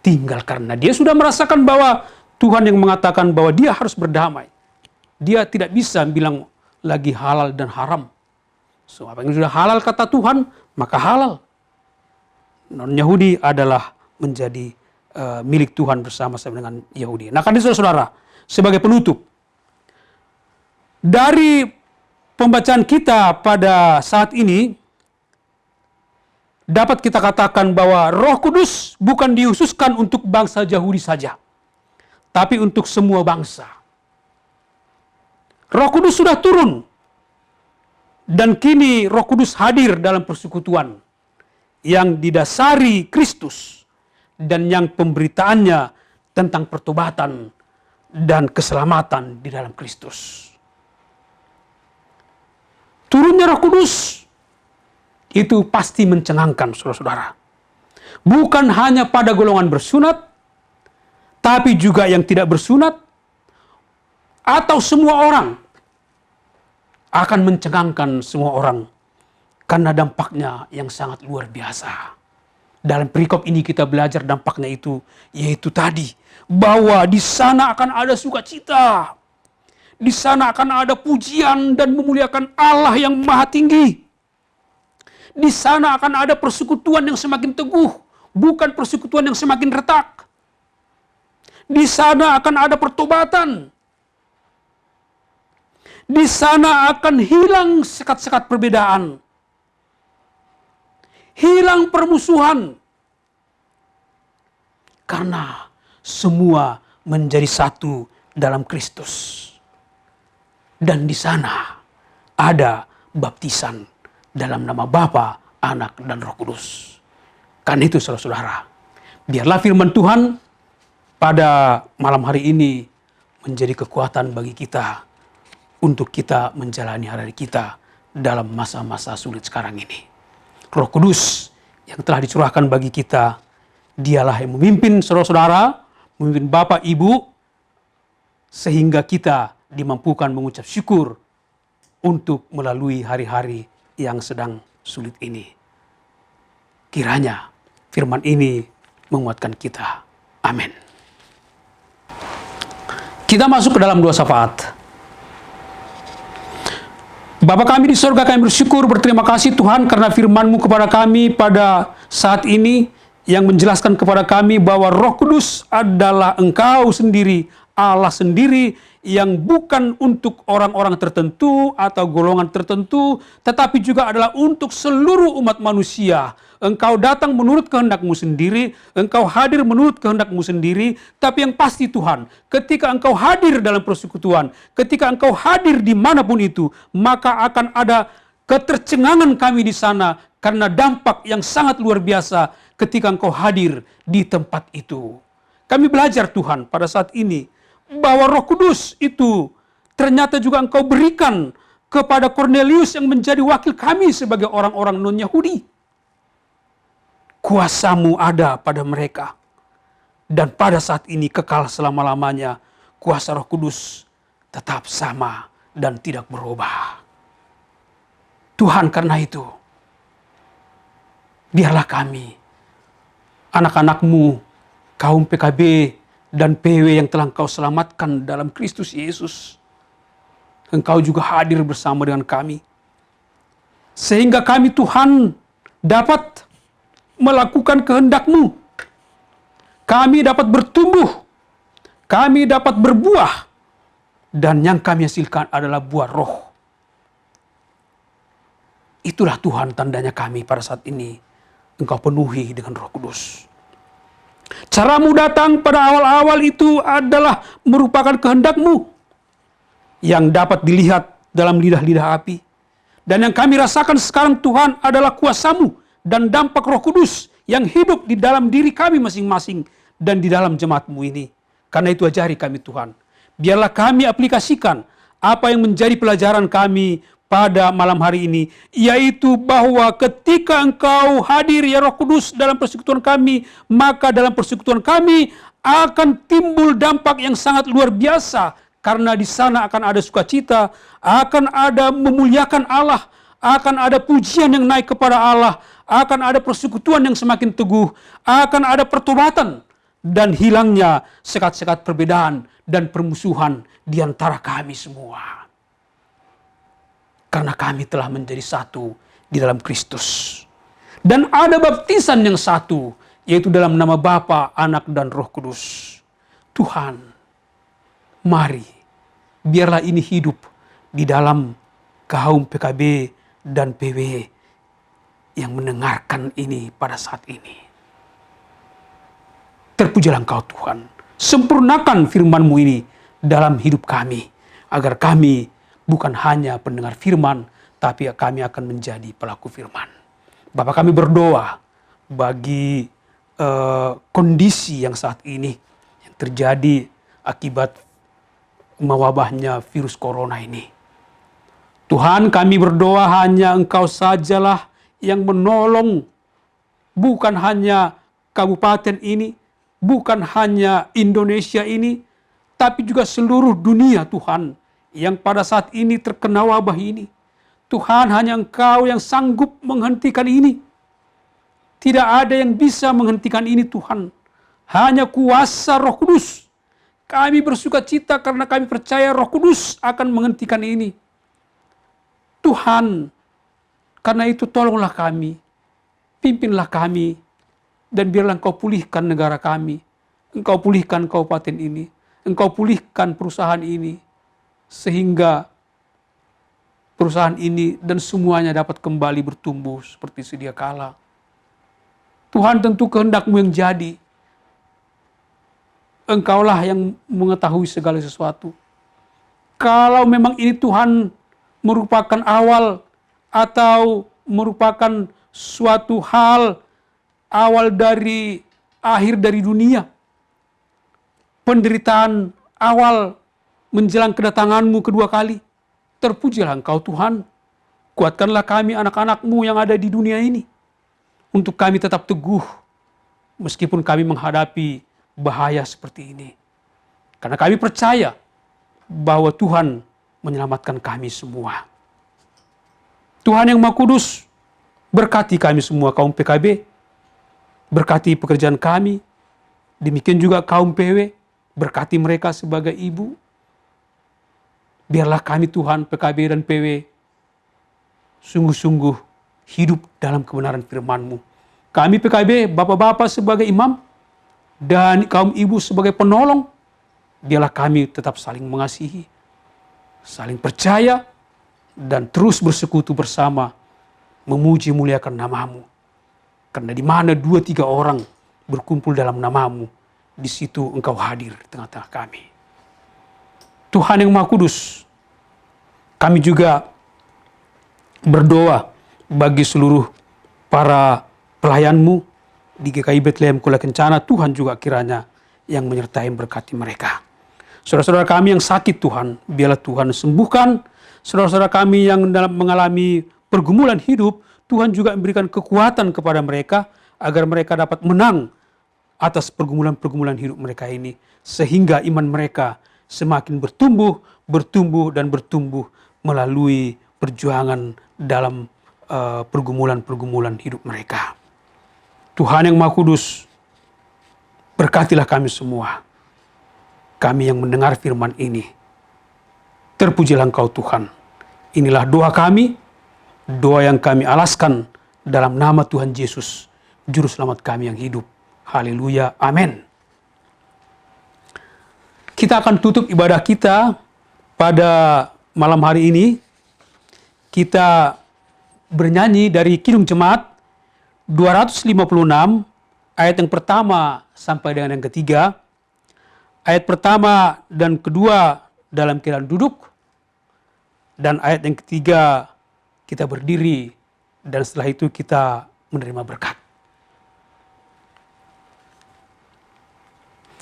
tinggal karena dia sudah merasakan bahwa Tuhan yang mengatakan bahwa dia harus berdamai. Dia tidak bisa bilang lagi halal dan haram. So, apa yang sudah halal kata Tuhan, maka halal. Non-Yahudi adalah menjadi milik Tuhan bersama-sama dengan Yahudi. Nah karena itu saudara, sebagai penutup, dari pembacaan kita pada saat ini, dapat kita katakan bahwa Roh Kudus bukan dihususkan untuk bangsa Yahudi saja, tapi untuk semua bangsa. Roh Kudus sudah turun, dan kini Roh Kudus hadir dalam persekutuan yang didasari Kristus dan yang pemberitaannya tentang pertobatan dan keselamatan di dalam Kristus. Turunnya Roh Kudus itu pasti mencengangkan saudara-saudara. Bukan hanya pada golongan bersunat, tapi juga yang tidak bersunat, atau semua orang. Akan mencengangkan semua orang. Karena dampaknya yang sangat luar biasa. Dalam perikop ini kita belajar dampaknya itu, yaitu tadi, bahwa di sana akan ada sukacita. Di sana akan ada pujian dan memuliakan Allah yang maha tinggi. Di sana akan ada persekutuan yang semakin teguh, bukan persekutuan yang semakin retak. Di sana akan ada pertobatan. Di sana akan hilang sekat-sekat perbedaan. Hilang permusuhan. Karena semua menjadi satu dalam Kristus. Dan di sana ada baptisan dalam nama Bapa, Anak, dan Roh Kudus. Karena itu saudara-saudara, biarlah firman Tuhan pada malam hari ini menjadi kekuatan bagi kita untuk kita menjalani hari kita dalam masa-masa sulit sekarang ini. Roh Kudus yang telah dicurahkan bagi kita, dialah yang memimpin saudara-saudara, memimpin Bapak Ibu, sehingga kita dimampukan mengucap syukur untuk melalui hari-hari yang sedang sulit ini. Kiranya firman ini menguatkan kita. Amin. Kita masuk ke dalam doa syafaat. Bapa kami di surga, kami bersyukur, berterima kasih Tuhan karena firman-Mu kepada kami pada saat ini yang menjelaskan kepada kami bahwa Roh Kudus adalah Engkau sendiri, Allah sendiri, yang bukan untuk orang-orang tertentu atau golongan tertentu, tetapi juga adalah untuk seluruh umat manusia. Engkau datang menurut kehendak-Mu sendiri, Engkau hadir menurut kehendak-Mu sendiri, tapi yang pasti Tuhan, ketika Engkau hadir dalam persekutuan, ketika Engkau hadir dimanapun itu, maka akan ada ketercengangan kami di sana, karena dampak yang sangat luar biasa ketika Engkau hadir di tempat itu. Kami belajar Tuhan pada saat ini, bahwa Roh Kudus itu ternyata juga Engkau berikan kepada Kornelius yang menjadi wakil kami sebagai orang-orang non-Yahudi. Kuasa-Mu ada pada mereka. Dan pada saat ini kekal selama-lamanya, kuasa Roh Kudus tetap sama dan tidak berubah. Tuhan, karena itu, biarlah kami, anak-anak-Mu, kaum PKB, dan PW yang telah Engkau selamatkan dalam Kristus Yesus. Engkau juga hadir bersama dengan kami. Sehingga kami Tuhan dapat melakukan kehendak-Mu. Kami dapat bertumbuh. Kami dapat berbuah. Dan yang kami hasilkan adalah buah roh. Itulah Tuhan tandanya kami pada saat ini. Engkau penuhi dengan Roh Kudus. Cara-Mu datang pada awal-awal itu adalah merupakan kehendak-Mu yang dapat dilihat dalam lidah-lidah api. Dan yang kami rasakan sekarang Tuhan adalah kuasa-Mu dan dampak Roh Kudus yang hidup di dalam diri kami masing-masing dan di dalam jemaat-Mu ini. Karena itu ajari kami Tuhan. Biarlah kami aplikasikan apa yang menjadi pelajaran kami pada malam hari ini, yaitu bahwa ketika Engkau hadir ya Roh Kudus dalam persekutuan kami, maka dalam persekutuan kami akan timbul dampak yang sangat luar biasa karena di sana akan ada sukacita, akan ada memuliakan Allah, akan ada pujian yang naik kepada Allah, akan ada persekutuan yang semakin teguh, akan ada pertobatan, dan hilangnya sekat-sekat perbedaan dan permusuhan di antara kami semua. Karena kami telah menjadi satu di dalam Kristus. Dan ada baptisan yang satu, yaitu dalam nama Bapa, Anak, dan Roh Kudus. Tuhan, mari, biarlah ini hidup di dalam kaum PKB dan PW yang mendengarkan ini pada saat ini. Terpujilah Engkau Tuhan, sempurnakan firman-Mu ini dalam hidup kami, agar kami bukan hanya pendengar firman, tapi kami akan menjadi pelaku firman. Bapa, kami berdoa bagi kondisi yang saat ini yang terjadi akibat mewabahnya virus corona ini. Tuhan, kami berdoa hanya Engkau sajalah yang menolong, bukan hanya kabupaten ini, bukan hanya Indonesia ini, tapi juga seluruh dunia Tuhan, yang pada saat ini terkena wabah ini. Tuhan, hanya Engkau yang sanggup menghentikan ini. Tidak ada yang bisa menghentikan ini Tuhan. Hanya kuasa Roh Kudus. Kami bersuka cita karena kami percaya Roh Kudus akan menghentikan ini. Tuhan, karena itu tolonglah kami, pimpinlah kami, dan biarlah Engkau pulihkan negara kami. Engkau pulihkan kabupaten ini. Engkau pulihkan perusahaan ini. Sehingga perusahaan ini dan semuanya dapat kembali bertumbuh seperti sedia kala. Tuhan, tentu kehendak-Mu yang jadi. Engkaulah yang mengetahui segala sesuatu. Kalau memang ini Tuhan merupakan awal atau merupakan suatu hal awal dari akhir dari dunia, penderitaan awal menjelang kedatangan-Mu kedua kali, terpujilah Engkau Tuhan. Kuatkanlah kami anak-anak-Mu yang ada di dunia ini, untuk kami tetap teguh meskipun kami menghadapi bahaya seperti ini. Karena kami percaya bahwa Tuhan menyelamatkan kami semua. Tuhan yang Maha Kudus, berkati kami semua kaum PKB, berkati pekerjaan kami, demikian juga kaum PW, berkati mereka sebagai ibu. Biarlah kami Tuhan PKB dan PW sungguh-sungguh hidup dalam kebenaran firman-Mu. Kami PKB, bapak-bapak sebagai imam, dan kaum ibu sebagai penolong, biarlah kami tetap saling mengasihi, saling percaya, dan terus bersekutu bersama, memuji muliakan nama-Mu. Karena di mana 2-3 orang berkumpul dalam nama-Mu, di situ Engkau hadir di tengah-tengah kami. Tuhan yang Maha Kudus, kami juga berdoa bagi seluruh para pelayan-Mu di GKI Bethlehem Kula Kencana. Tuhan juga kiranya yang menyertai berkati mereka. Saudara-saudara kami yang sakit Tuhan, biarlah Tuhan sembuhkan. Saudara-saudara kami yang dalam mengalami pergumulan hidup, Tuhan juga memberikan kekuatan kepada mereka agar mereka dapat menang atas pergumulan-pergumulan hidup mereka ini, sehingga iman mereka semakin bertumbuh dan bertumbuh melalui perjuangan dalam pergumulan-pergumulan hidup mereka. Tuhan yang Maha Kudus, berkatilah kami semua, kami yang mendengar firman ini. Terpujilah Engkau Tuhan. Inilah doa kami, doa yang kami alaskan dalam nama Tuhan Yesus, Juru Selamat kami yang hidup. Haleluya, amin. Kita akan tutup ibadah kita pada malam hari ini. Kita bernyanyi dari Kidung Jemaat 256, ayat yang pertama sampai dengan yang ketiga. Ayat pertama dan kedua dalam keadaan duduk, dan ayat yang ketiga kita berdiri, dan setelah itu kita menerima berkat.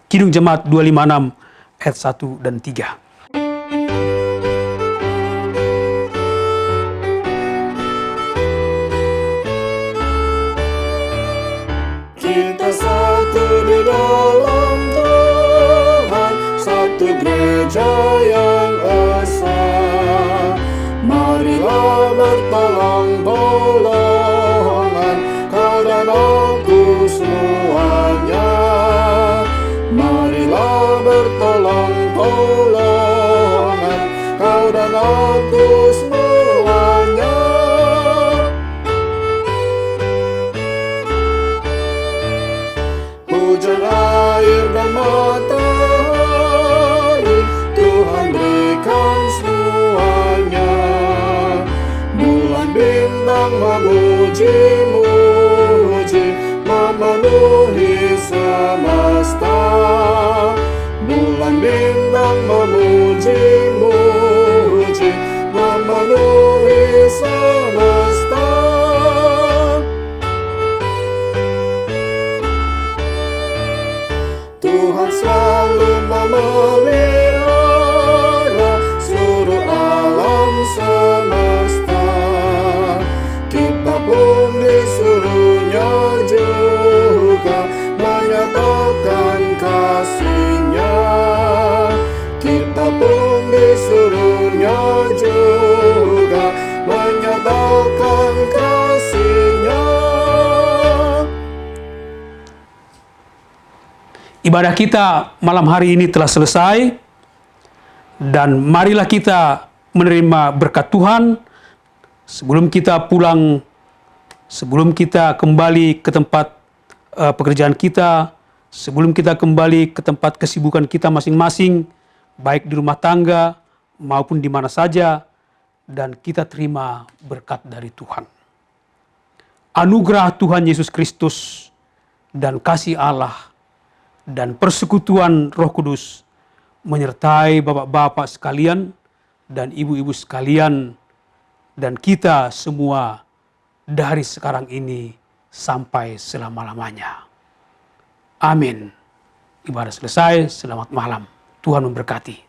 Kidung Jemaat 256 ayat 1 dan 3. Kita satu di dalam Tuhan, satu gereja yang bertolong-tolongan, kau dan aku semuanya. Marilah bertolong-tolongan, kau dan aku semuanya. Hujan, air, dan matahari Tuhan berikan semuanya. Bulan bintang memuji-muji, memenuhi semesta. Bulan bintang memuji-muji, memenuhi semesta. Tuhan selalu memelihara seluruh alam semesta. Kita pun disuruhnya juga menyatakan kasih-Nya. Kita pun disuruhnya juga menyatakan kasih-Nya. Ibadah kita malam hari ini telah selesai, dan marilah kita menerima berkat Tuhan sebelum kita pulang, sebelum kita kembali ke tempat pekerjaan kita, sebelum kita kembali ke tempat kesibukan kita masing-masing, baik di rumah tangga maupun di mana saja, dan kita terima berkat dari Tuhan. Anugerah Tuhan Yesus Kristus dan kasih Allah dan persekutuan Roh Kudus menyertai bapak-bapak sekalian dan ibu-ibu sekalian dan kita semua dari sekarang ini sampai selama-lamanya. Amin. Ibadah selesai, selamat malam. Tuhan memberkati.